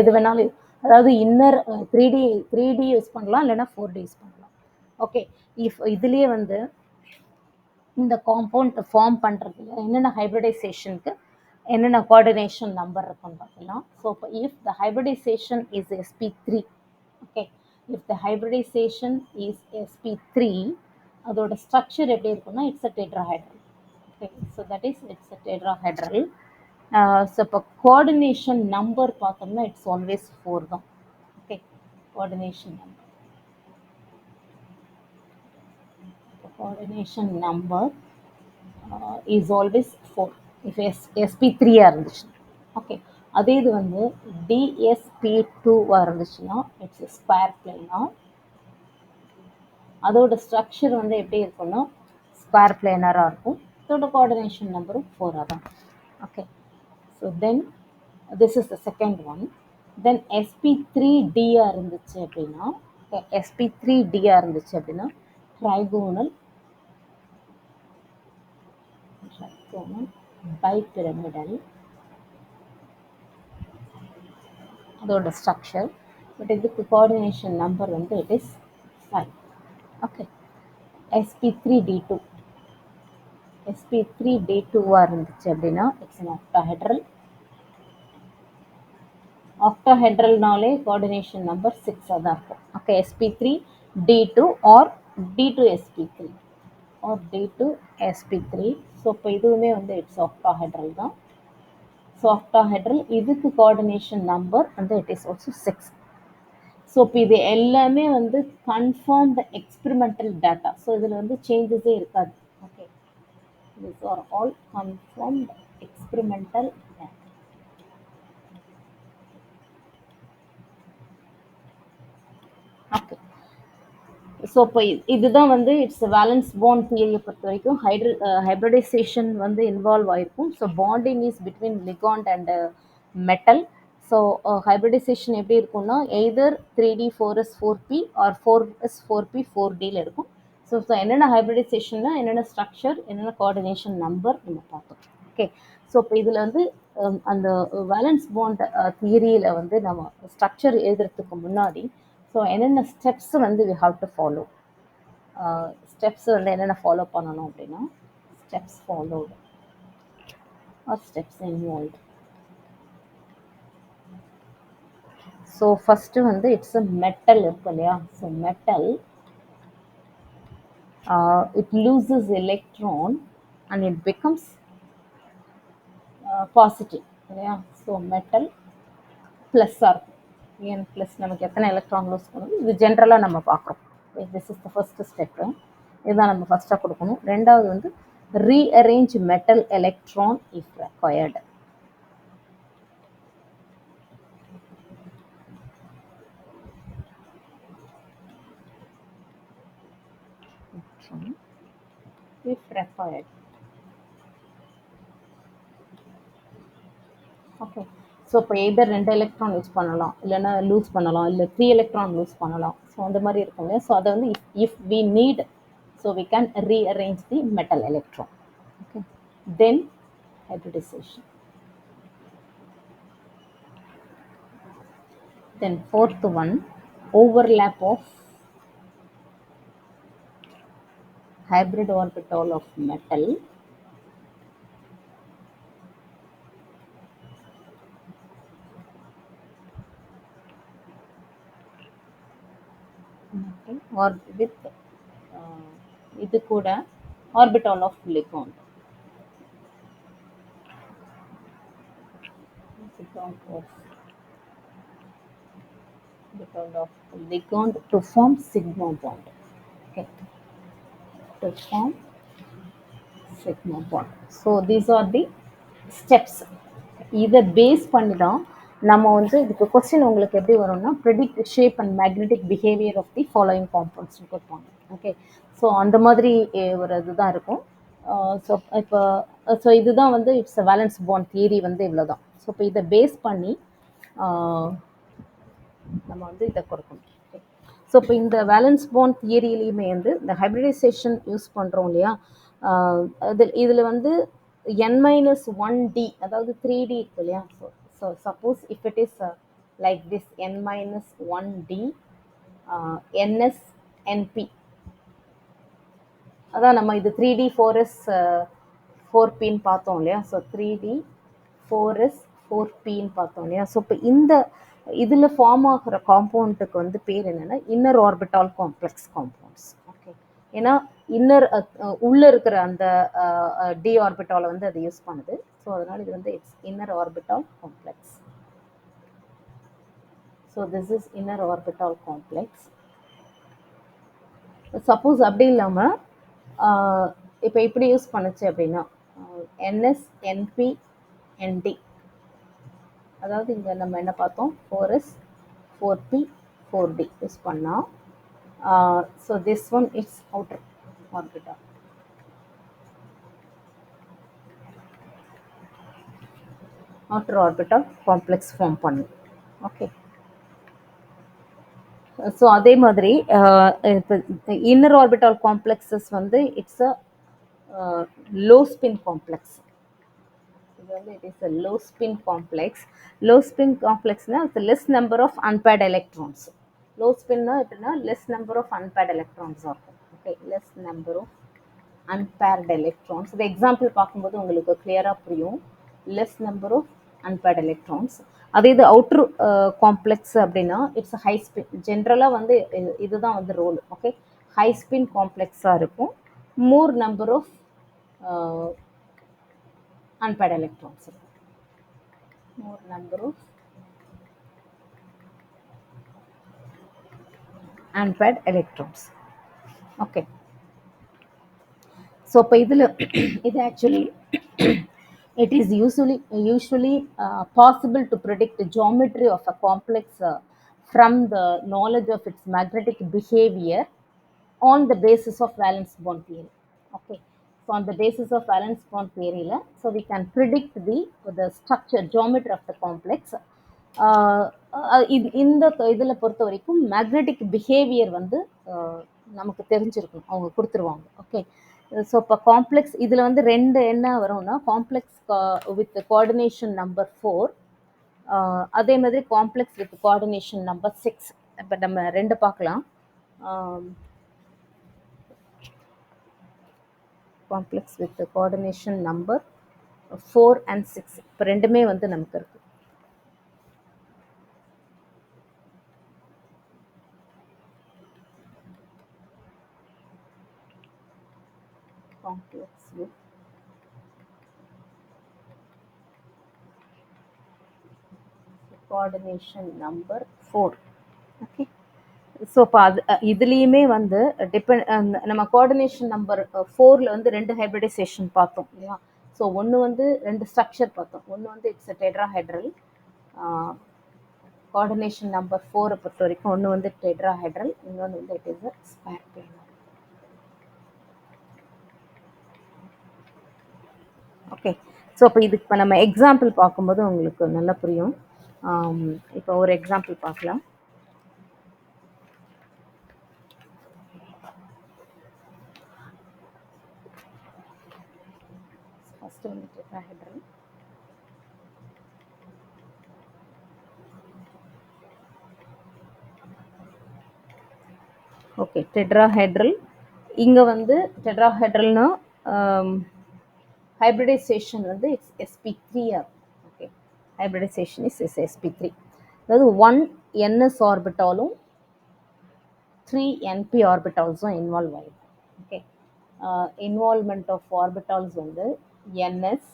எது வேணாலும், அதாவது இன்னர் 3D யூஸ் பண்ணலாம், இல்லைன்னா 4D யூஸ் பண்ணலாம். ஓகே. இஃப் இதுலேயே வந்து இந்த காம்பவுண்ட் ஃபார்ம் பண்ணுறதுல என்னென்ன ஹைப்ரிடைசேஷனுக்கு என்னென்ன கோஆர்டினேஷன் நம்பர் இருக்குன்னு பார்க்கலாம். ஸோ இப்போ if the hybridization is sp3, okay, if the hybridization is sp3, அதோட ஸ்ட்ரக்சர் எப்படி இருக்குன்னா it's a tetrahedral. Okay, so that is it's a tetrahedral. So இப்போ coordination number பார்த்தோம்னா it's always 4 தான். Okay, coordination number. Coordination number is always 4 if sp3 இருந்துச்சு. Okay, அதே இது வந்து dsp2 இருந்துச்சுன்னா இட்ஸ் ஸ்கொயர் பிளேனார். அதோட ஸ்ட்ரக்சர் வந்து எப்படி இருக்குன்னா ஸ்கொயர் பிளேனராக இருக்கும். இதோட கோஆர்டினேஷன் நம்பரும் 4 தான். Okay. So then this is the second one. Then sp3d இருந்துச்சு அப்படின்னா, sp3d இருந்துச்சு அப்படின்னா ட்ரைகோனல் trigonal, bipyramidal, அதோட ஸ்ட்ரக்சர். பட் இதுக்கு கோஆர்டினேஷன் நம்பர் வந்து it is 5. Okay, sp3d2 sp3d2 இருந்துச்சு அப்படின்னா இட்ஸ் an octahedral. octahedralனாலே கோஆர்டினேஷன் நம்பர் 6 தான் இருக்கும். Okay, sp3d2 R d2sp3 R d2sp3. So இப்போ இதுவுமே வந்து இட்ஸ் octahedral தான். ஸோ octahedral இதுக்கு கோஆர்டினேஷன் நம்பர் வந்து இட் இஸ் ஆல்சோ 6. ஸோ இப்போ இது எல்லாமே வந்து கன்ஃபார்ம்டு எக்ஸ்பெரிமெண்டல் டேட்டா. ஸோ இதில் வந்து சேஞ்சஸே இருக்காது. Okay, these are all confirmed experimental data. Okay, so இப்போ இதுதான் வந்து இட்ஸ் வேலன்ஸ் பாண்ட் தியரியை பொறுத்த வரைக்கும் ஹைப்ரிடைசேஷன் வந்து இன்வால்வ் ஆயிருக்கும். So bonding is between ligand and metal. So hybridization எப்படி இருக்கும்னா either 3D 4S 4P R 4S 4P 4Dயில் இருக்கும். ஸோ என்னென்ன ஹைப்ரிடைசேஷன்னா என்னென்ன ஸ்ட்ரக்சர், என்னென்ன கோஆர்டினேஷன் நம்பர் நம்ம பார்த்தோம். ஓகே, ஸோ இப்போ இதில் வந்து அந்த வேலன்ஸ் பாண்ட் தியரியில் வந்து நம்ம ஸ்ட்ரக்சர் எழுதுறதுக்கு முன்னாடி ஸோ என்னென்ன ஸ்டெப்ஸ் வந்து we have to follow. Steps வந்து என்னென்ன ஃபாலோ பண்ணணும் அப்படின்னா steps followed are steps involve. So first வந்து இட்ஸ் அ மெட்டல் இருக்கு இல்லையா. So metal it loses electron and it becomes positive இல்லையா. ஸோ மெட்டல் ப்ளஸ்ஸாக இருக்கும். ஏன் ப்ளஸ், நமக்கு எத்தனை எலக்ட்ரான் லூஸ் பண்ணணும் இது ஜென்ரலாக நம்ம பார்க்குறோம். This is the first step. இதுதான் நம்ம ஃபஸ்ட்டாக கொடுக்கணும். ரெண்டாவது வந்து rearrange metal electron if required. if required. Okay, so இப்போ எய்தர் 2 எலக்ட்ரான் யூஸ் பண்ணலாம், இல்லைன்னா லூஸ் பண்ணலாம், இல்லை 3 எலக்ட்ரான் லூஸ் பண்ணலாம். ஸோ அந்த மாதிரி இருக்கும் இல்லையா. ஸோ அதை வந்து if we need, so we can rearrange the metal electron. Okay, then hybridization. Then fourth one, overlap of hybrid orbital of metal or with இது கூட orbital of ligand. Orbital of ligand to form sigma bond. Okay, to form sigma bond. So these are the steps. இதை base பண்ணி தான் நம்ம வந்து இதுக்கு question உங்களுக்கு எப்படி வரும்னா predict shape and magnetic behaviour of the following காம்பவுண்ட்ஸ்னு கொடுப்பாங்க. ஓகே, ஸோ அந்த மாதிரி ஒரு இதுதான் இருக்கும். ஸோ இப்போ ஸோ இதுதான் வந்து இட்ஸ் வேலன்ஸ் பாண்ட் தியரி வந்து இவ்வளோ தான். ஸோ இப்போ இதை பேஸ் பண்ணி நம்ம வந்து இதை கொடுக்கணும். ஸோ இப்போ இந்த வேலன்ஸ் பாண்ட் தியரியிலையுமே வந்து இந்த ஹைப்ரிடைசேஷன் யூஸ் பண்ணுறோம் இல்லையா. இதில் வந்து n-1d அதாவது 3d இருக்கு இல்லையா. So suppose if it is like this n-1d nsnp, அதான் நம்ம இது 3d 4s 4pன்னு பார்த்தோம் இல்லையா. ஸோ 3d 4s 4pன்னு பார்த்தோம் இல்லையா. ஸோ இப்போ இந்த இதில் ஃபார்ம் ஆகிற காம்பவுண்டுக்கு வந்து பேர் என்னென்னா inner orbital complex compounds. Okay, ஏன்னா இன்னர் உள்ளே இருக்கிற அந்த டி ஆர்பிட்டாலை வந்து அது யூஸ் பண்ணுது. ஸோ அதனால் இது வந்து it's inner orbital complex. So this is inner orbital complex. Suppose அப்படி இல்லாமல் இப்போ இப்படி யூஸ் பண்ணுச்சு அப்படின்னா nsnp-nd, அதாவது இங்கே நம்ம என்ன பார்த்தோம் 4s 4p 4d யூஸ் பண்ணால் so this one it's outer orbital. Outer orbital complex form பண்ணும். ஓகே, ஸோ அதே மாதிரி இப்போ இன்னர் ஆர்பிட்டால் காம்ப்ளெக்ஸஸ் வந்து it's a low spin complex. It is a low spin complex. Low spin complex na it's a less number of unpaired electrons. Low spin na itna less number of unpaired electrons are. Okay, less number of unpaired electrons. The example பார்க்கும்போது உங்களுக்கு கிளியரா புரியும். Less number of unpaired electrons. அதே இது outer complex அப்படின்னா it's high spin. ஜென்ரலாக வந்து இதுதான் வந்து ரோல். ஓகே, ஹை ஸ்பின் காம்ப்ளெக்ஸாக இருக்கும். More number of unpaired electrons. More number of unpaired electrons. Okay. So இப்போ இதில் இது actually it is usually possible to predict the geometry of a complex from the knowledge of its magnetic behavior on the basis of valence bond theory. Okay, so on the basis of valence bond theory so we can predict the structure geometry of the complex. இந்த இதில் பொறுத்த வரைக்கும் magnetic behaviour வந்து நமக்கு தெரிஞ்சிருக்கும், அவங்க கொடுத்துருவாங்க. Okay, so இப்போ காம்ப்ளெக்ஸ் இதில் வந்து ரெண்டு என்ன வரும்னா காம்ப்ளெக்ஸ் வித் கோஆர்டினேஷன் நம்பர் 4, அதே மாதிரி காம்ப்ளெக்ஸ் வித் கோஆர்டினேஷன் நம்பர் 6. இப்போ நம்ம ரெண்டு பார்க்கலாம். Complex with coordination number 4 and 6 இப்போ ரெண்டுமே வந்து நமக்கு இருக்கு. Complex with coordination number 4. Okay, so இப்போ அது இதுலேயுமே வந்து நம்ம கோஆர்டினேஷன் நம்பர் 4ல் வந்து ரெண்டு ஹைப்ரிடைசேஷன் பார்த்தோம் இல்லையா. ஸோ ஒன்று வந்து ரெண்டு ஸ்ட்ரக்சர் பார்த்தோம். ஒன்று வந்து இட்ஸ் டெட்ராஹைட்ரல். கோஆர்டினேஷன் நம்பர் 4 பொறுத்த வரைக்கும் ஒன்று வந்து டெட்ராஹைட்ரல், இன்னொன்று வந்து it is a square planar. Okay, so இப்போ இதுக்கு இப்போ நம்ம எக்ஸாம்பிள் பார்க்கும்போது உங்களுக்கு நல்லா புரியும். இப்போ ஒரு எக்ஸாம்பிள் பார்க்கலாம். ஃபர்ஸ்ட் வந்து டெட்ராஹைட்ரல். Okay, tetrahedral. இங்கே வந்து டெட்ராஹைட்ரல்னா hybridization வந்து இட்ஸ் sp3 ஆகும். Okay, hybridization is sp3. அதாவது 1 ns ஆர்பிட்டாலும் 3 np ஆர்பிட்டால்ஸும் இன்வால்வ் ஆகிடும். ஓகே, இன்வால்வ்மெண்ட் ஆஃப் ஆர்பிட்டால்ஸ் வந்து ns.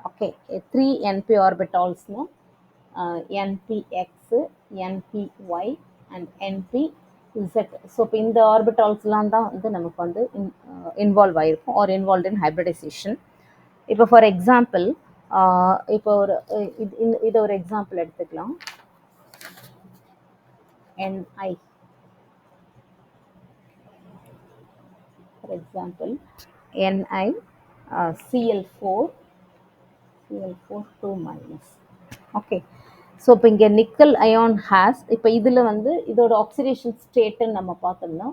Okay, 3 np ஆர்பிட்டால்ஸ்னா npx, npy and npz. So இப்போ இந்த ஆர்பிட்டால்ஸ்லாம் தான் வந்து நமக்கு வந்து இன்வால்வ் ஆகிருக்கும் ஆர் இன்வால்வ் இன் ஹைப்ரிடைசேஷன். இப்போ ஃபார் எக்ஸாம்பிள் இப்போ ஒரு இதை ஒரு எக்ஸாம்பிள் எடுத்துக்கலாம். Ni, for example Ni Cl4 2-. Okay, so இப்போ இங்கே நிக்கல் அயான் ஹேஸ், இப்போ இதில் வந்து இதோட ஆக்சிடேஷன் ஸ்டேட்டுன்னு நம்ம பார்த்தோம்னா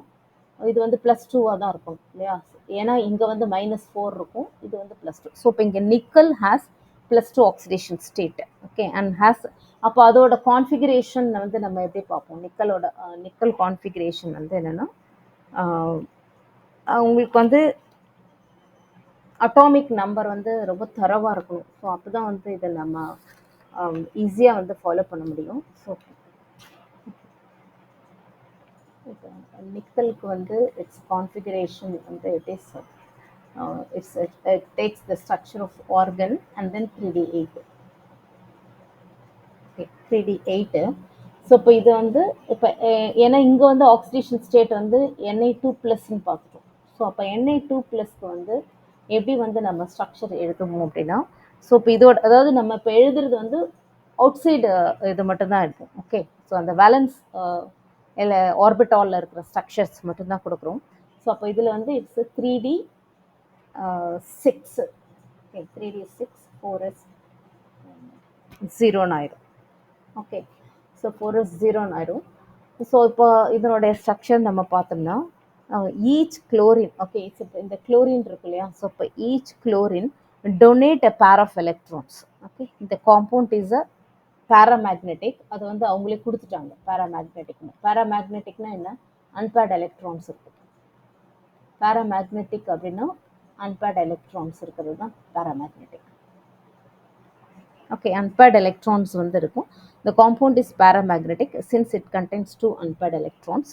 இது வந்து +2 தான் இருக்கும் இல்லையா. ஏன்னா இங்கே வந்து -4 இருக்கும், இது வந்து +2. ஸோ இப்போ இங்கே nickel has +2 oxidation state. Okay, and has அப்போ அதோட கான்ஃபிகரேஷன் வந்து நம்ம எப்படி பார்ப்போம். நிக்கல் கான்ஃபிகரேஷன் வந்து என்னென்னா உங்களுக்கு வந்து அட்டாமிக் நம்பர் வந்து ரொம்ப தரவாக இருக்கணும். ஸோ அப்போ தான் வந்து இதை நம்ம ஈஸியாக வந்து ஃபாலோ பண்ண முடியும். ஸோ நிக்கலுக்கு வந்து இட்ஸ் கான்ஃபிகரேஷன் வந்து it takes the structure of argon and then 3d8. Okay, 3d8. So இப்போ இது வந்து இப்போ ஏன்னா இங்கே வந்து ஆக்சிடேஷன் ஸ்டேட் வந்து Na2+ன்னு பார்த்துட்டோம். ஸோ அப்போ Na2+க்கு வந்து எப்படி வந்து நம்ம ஸ்ட்ரக்சர் எழுதுவோம் அப்படின்னா, ஸோ இப்போ இதோட அதாவது நம்ம இப்போ எழுதுறது வந்து அவுட் சைடு இது மட்டும்தான் எடுப்போம். ஓகே, ஸோ அந்த வேலன்ஸ் இல்லை ஆர்பிட்டாலில் இருக்கிற ஸ்ட்ரக்சர்ஸ் மட்டும்தான் கொடுக்குறோம். ஸோ அப்போ இதில் வந்து it's 3d6. Okay, 3d6 4s 0ன்னு ஆயிடும். ஓகே, ஸோ 4s 0ன்னு ஆயிடும். ஸோ இப்போ இதனுடைய ஸ்ட்ரக்சர் நம்ம பார்த்தோம்னா each chlorine, okay, so இந்த chlorine இருக்கு இல்லையா, so இப்போ each chlorine donate a pair of electrons, okay, the compound is a paramagnetic, அது வந்து அவங்களே கொடுத்துட்டாங்க paramagneticனா என்ன, unpaired electrons இருக்கு. paramagnetic அப்படின்னா unpaired electrons இருக்கிறது தான் paramagnetic. Okay, unpaired electrons வந்து இருக்கும். The compound is paramagnetic since it contains two unpaired electrons.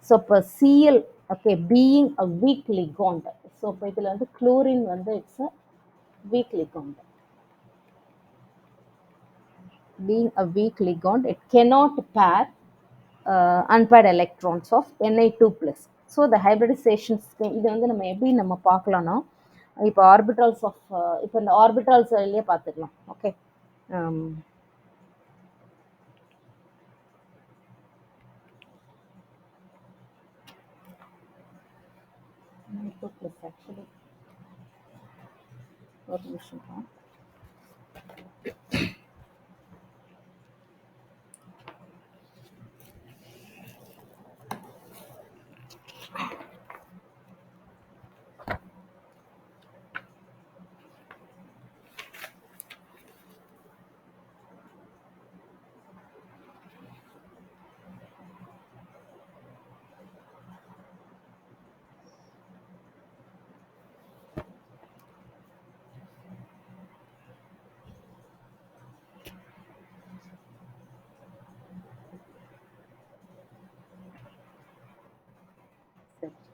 So இப்போ Cl, okay, being a weak ligand, so இப்போ இதுல வந்து chlorine வந்து it's a weak ligand. Being a weak ligand, it cannot pair unpaired electrons of Na2 plus. So the hybridization scheme, இது வந்து நம்ம எப்படி நம்ம பார்க்கலாம்னா, இப்போ ஆர்பிட்டல்ஸ் ஆஃப், இப்போ இந்த ஆர்பிட்டல்ஸ் வெளியே பார்த்துக்கலாம். ஓகே, Na2 plus actually ஒரு நிமிஷம் தான்.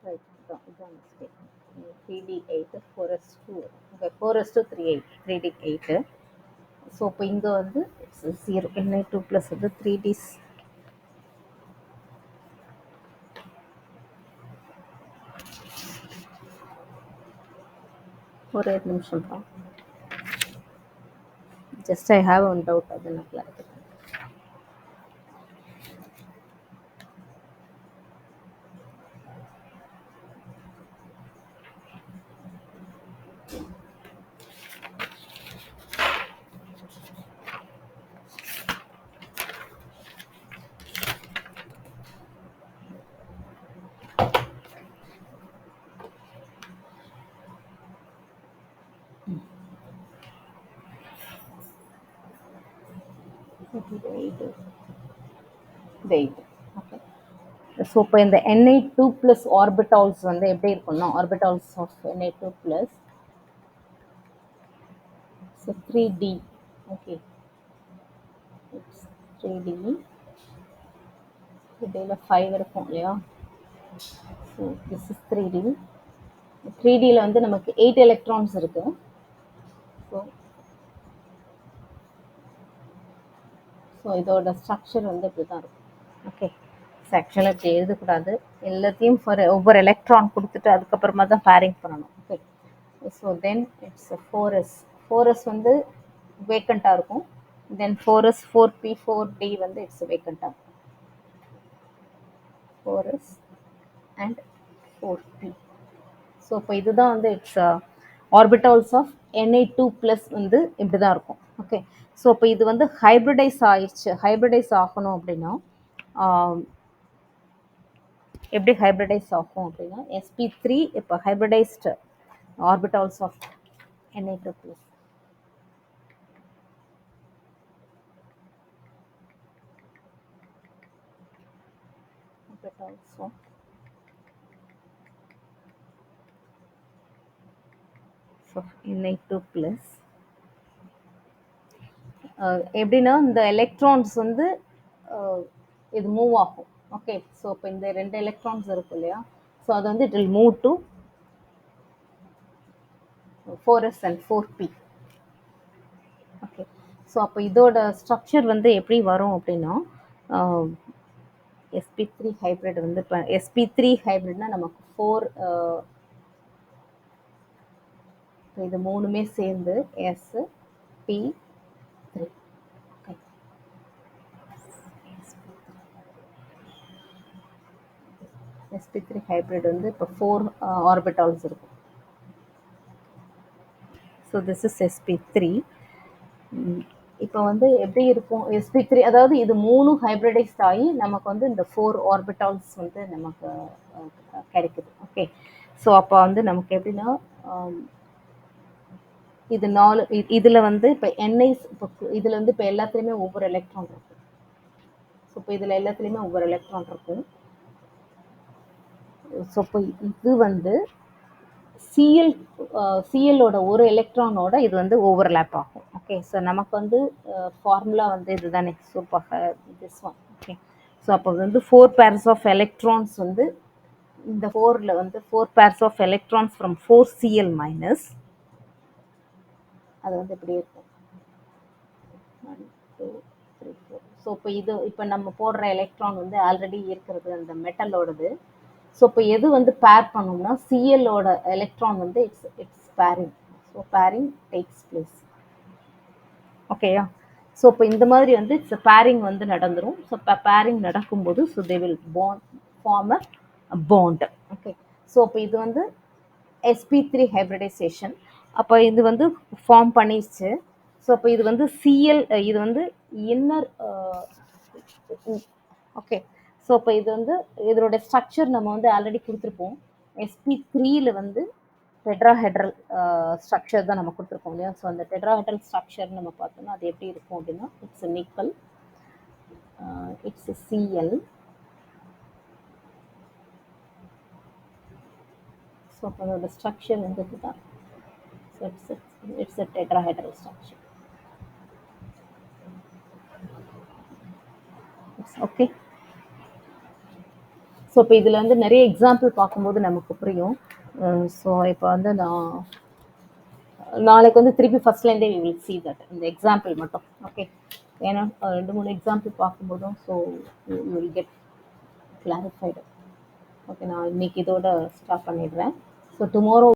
Right, இதான் mistake. 3D8 4s2, okay, 4s2 3D8. So இப்போ இங்கே வந்து இட்ஸ் 0, Na2 ப்ளஸ் வந்து 3D. ஒரே நிமிஷம் தான், just I have one doubt, அது நான் கிளாரிஃபை பண்ணேன். ஓகே, ஸோ இப்போ இந்த Na2 ப்ளஸ் ஆர்பிட்டால்ஸ் வந்து எப்படி இருக்கும்னா, orbitals of Na2 plus, so 3D, okay, it's 3D, இதில் 5 இருக்கும் இல்லையா, ஸோ திஸ் இஸ் 3D. 3Dயில் வந்து நமக்கு 8 எலக்ட்ரான்ஸ் இருக்கு. ஸோ இதோட ஸ்ட்ரக்சர் வந்து இப்படி தான் இருக்கும். ஓகே, ஆக்சுவலாக இப்படி எழுதக்கூடாது, எல்லாத்தையும் ஃபார் ஒவ்வொரு எலக்ட்ரான் கொடுத்துட்டு அதுக்கப்புறமா தான் பேரிங் பண்ணணும். Okay, so then it's 4s. 4s வந்து வேக்கண்ட்டாக இருக்கும். தென் 4s 4p 4d வந்து இட்ஸ் வேக்கண்ட்டாக இருக்கும். 4s and 4p. ஸோ இப்போ இதுதான் வந்து it's orbitals of Na2 plus வந்து இப்படி தான் இருக்கும். ஓகே, ஸோ இப்போ இது வந்து ஹைப்ரிடைஸ் ஆயிடுச்சு. ஹைப்ரிடைஸ் ஆகணும் அப்படின்னா எப்படி ஹைப்ரிடைஸ் ஆகும் அப்படின்னா, sp3 இப்போ hybridized orbitals of Na2 plus. Orbitals of Na2 plus எப்படின்னா, இந்த எலக்ட்ரான்ஸ் வந்து இது மூவ் ஆகும். ஓகே, ஸோ இப்போ இந்த 2 எலக்ட்ரான்ஸ் இருக்கும் இல்லையா, ஸோ அது வந்து it will move to 4s and 4p. Okay, so அப்போ இதோட ஸ்ட்ரக்சர் வந்து எப்படி வரும் அப்படின்னா, sp3 ஹைப்ரிட் வந்து இப்போ sp3 ஹைப்ரிட்னா நமக்கு 4, இது மூணுமே சேர்ந்து sp3. sp3 ஹைப்ரிட் வந்து இப்போ 4 ஆர்பிட்டால்ஸ் இருக்கும். So this is sp3. இப்போ வந்து எப்படி இருக்கும் sp3, அதாவது இது 3 ஹைபிரிடைஸ்ட் ஆகி நமக்கு வந்து இந்த 4 ஆர்பிட்டால்ஸ் வந்து நமக்கு கிடைக்குது. ஓகே, ஸோ அப்போ வந்து நமக்கு எப்படின்னா இது 4 இதில் வந்து இப்போ என்ஐஸ், இப்போ இதில் வந்து இப்போ எல்லாத்துலேயுமே ஒவ்வொரு எலக்ட்ரான் இருக்கும். ஸோ இப்போ இதில் எல்லாத்துலேயுமே ஒவ்வொரு எலக்ட்ரான் இருக்கும். ஸோ இப்போ இது வந்து சிஎல் சிஎல்லோட ஒரு எலக்ட்ரானோட இது வந்து ஓவர்லேப் ஆகும். ஓகே, ஸோ நமக்கு வந்து ஃபார்முலா வந்து இதுதானே. ஸோ இப்போ திஸ் ஒன். ஓகே, ஸோ அப்போ வந்து 4 பேர்ஸ் ஆஃப் எலக்ட்ரான்ஸ் வந்து இந்த 4ல் வந்து 4 pairs of electrons from 4Cl minus அது வந்து எப்படி இருக்கும் 1 2 3 4. ஸோ இப்போ இது இப்போ நம்ம போடுற எலக்ட்ரான் வந்து ஆல்ரெடி இருக்கிறது அந்த மெட்டலோடது. ஸோ இப்போ எது வந்து பேர் பண்ணோம்னா சிஎல்லோட எலக்ட்ரான் வந்து it's pairing. So pairing takes place. ஓகேயா, ஸோ இப்போ இந்த மாதிரி வந்து இட்ஸ் பேரிங் வந்து நடந்துடும். ஸோ இப்போ பேரிங் நடக்கும்போது so they will form a bond. Okay, so இப்போ இது வந்து sp3 ஹைப்ரிடைசேஷன். அப்போ இது வந்து ஃபார்ம் பண்ணிடுச்சு. ஸோ அப்போ இது வந்து சிஎல், இது வந்து இன்னர். ஓகே, ஸோ இப்போ இது வந்து இதோட ஸ்ட்ரக்சர் நம்ம வந்து ஆல்ரெடி கொடுத்துருப்போம். sp3ல வந்து டெட்ராஹெட்ரல் ஸ்ட்ரக்சர் தான் நம்ம கொடுத்துருக்கோம் இல்லையா. ஸோ அந்த டெட்ராஹெட்ரல் ஸ்ட்ரக்சர் நம்ம பார்த்தோம்னா அது எப்படி இருக்கும் அப்படின்னா it's nickel, it's CL. So அப்போ அதோட ஸ்ட்ரக்சர் வந்து இதுதான். So it's a tetrahedral structure. Okay, so இப்போ இதில் வந்து நிறைய எக்ஸாம்பிள் பார்க்கும்போது நமக்கு புரியும். ஸோ இப்போ வந்து நான் நாளைக்கு வந்து திருப்பி ஃபர்ஸ்ட்லேருந்தே வி வில் சி தட் இந்த எக்ஸாம்பிள் மட்டும். ஓகே, ஏன்னா 2-3 எக்ஸாம்பிள் பார்க்கும்போதும் so you will get clarified. Okay, நான் இன்னைக்கு இதோட ஸ்டாப் பண்ணிடுறேன். So tomorrow